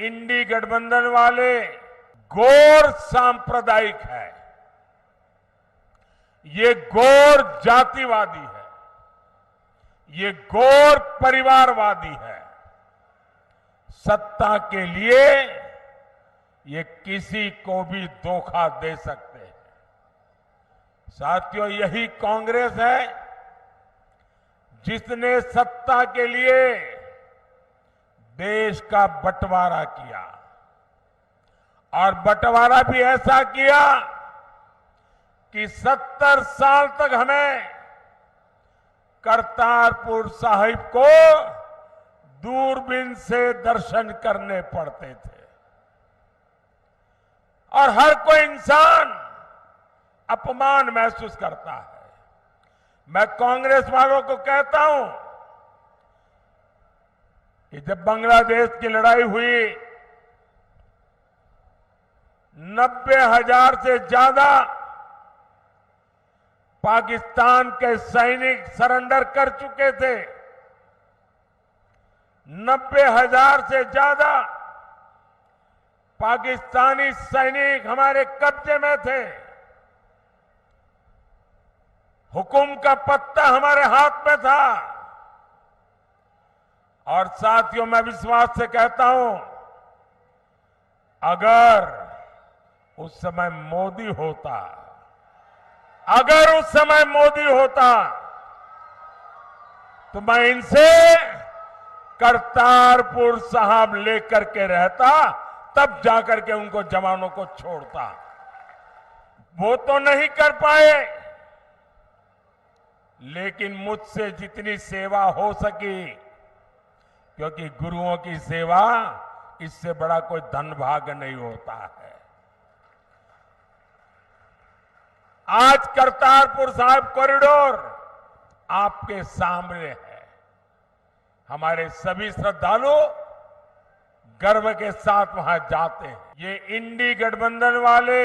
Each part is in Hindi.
इंडी गठबंधन वाले घोर सांप्रदायिक है, ये घोर जातिवादी है, ये घोर परिवारवादी है। सत्ता के लिए ये किसी को भी धोखा दे सकते हैं। साथियों, यही कांग्रेस है जिसने सत्ता के लिए देश का बंटवारा किया, और बंटवारा भी ऐसा किया कि 70 साल तक हमें करतारपुर साहिब को दूरबीन से दर्शन करने पड़ते थे, और हर कोई इंसान अपमान महसूस करता है। मैं कांग्रेस वालों को कहता हूं कि जब बांग्लादेश की लड़ाई हुई, 90,000 से ज्यादा पाकिस्तान के सैनिक सरेंडर कर चुके थे। 90,000 से ज्यादा पाकिस्तानी सैनिक हमारे कब्जे में थे। हुकुम का पत्ता हमारे हाथ में था। और साथियों, मैं विश्वास से कहता हूं, अगर उस समय मोदी होता, तो मैं इनसे करतारपुर साहब लेकर के रहता, तब जाकर के उनको जवानों को छोड़ता। वो तो नहीं कर पाए, लेकिन मुझसे जितनी सेवा हो सकी, क्योंकि गुरुओं की सेवा, इससे बड़ा कोई धन भाग्य नहीं होता है। आज करतारपुर साहिब कॉरिडोर आपके सामने है। हमारे सभी श्रद्धालु गर्व के साथ वहां जाते हैं। ये इंडी गठबंधन वाले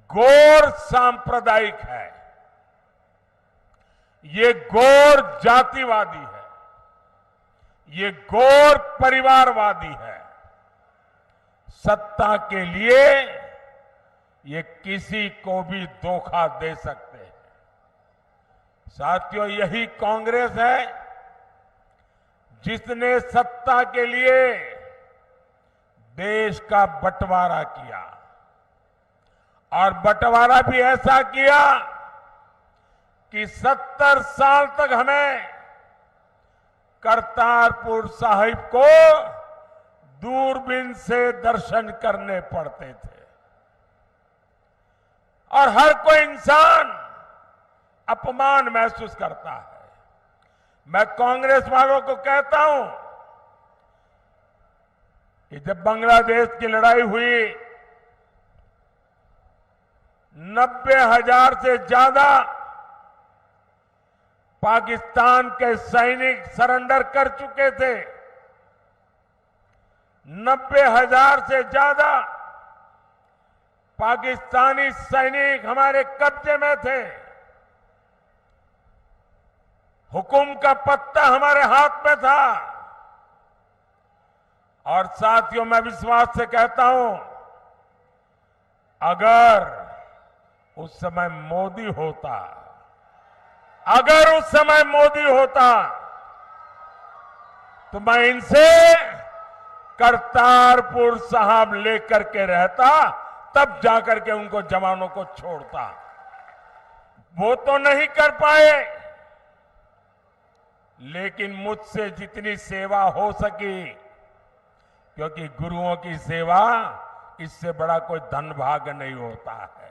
घोर सांप्रदायिक है, ये घोर जातिवादी है, ये घोर परिवारवादी है। सत्ता के लिए ये किसी को भी धोखा दे सकते हैं। साथियों, यही कांग्रेस है जिसने सत्ता के लिए देश का बंटवारा किया, और बंटवारा भी ऐसा किया कि 70 साल तक हमें करतारपुर साहिब को दूरबीन से दर्शन करने पड़ते थे, और हर कोई इंसान अपमान महसूस करता है। मैं कांग्रेस वालों को कहता हूं कि जब बांग्लादेश की लड़ाई हुई, 90,000 से ज्यादा पाकिस्तान के सैनिक सरेंडर कर चुके थे। 90,000 से ज्यादा पाकिस्तानी सैनिक हमारे कब्जे में थे। हुकुम का पत्ता हमारे हाथ में था। और साथियों, मैं विश्वास से कहता हूं, अगर उस समय मोदी होता, तो मैं इनसे करतारपुर साहब लेकर के रहता, तब जाकर के उनको जवानों को छोड़ता। वो तो नहीं कर पाए, लेकिन मुझसे जितनी सेवा हो सकी, क्योंकि गुरुओं की सेवा, इससे बड़ा कोई धन भाग्य नहीं होता है।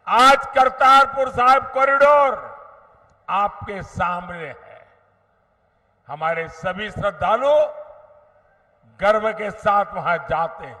आज करतारपुर साहिब कॉरिडोर आपके सामने है। हमारे सभी श्रद्धालु गर्व के साथ वहां जाते हैं।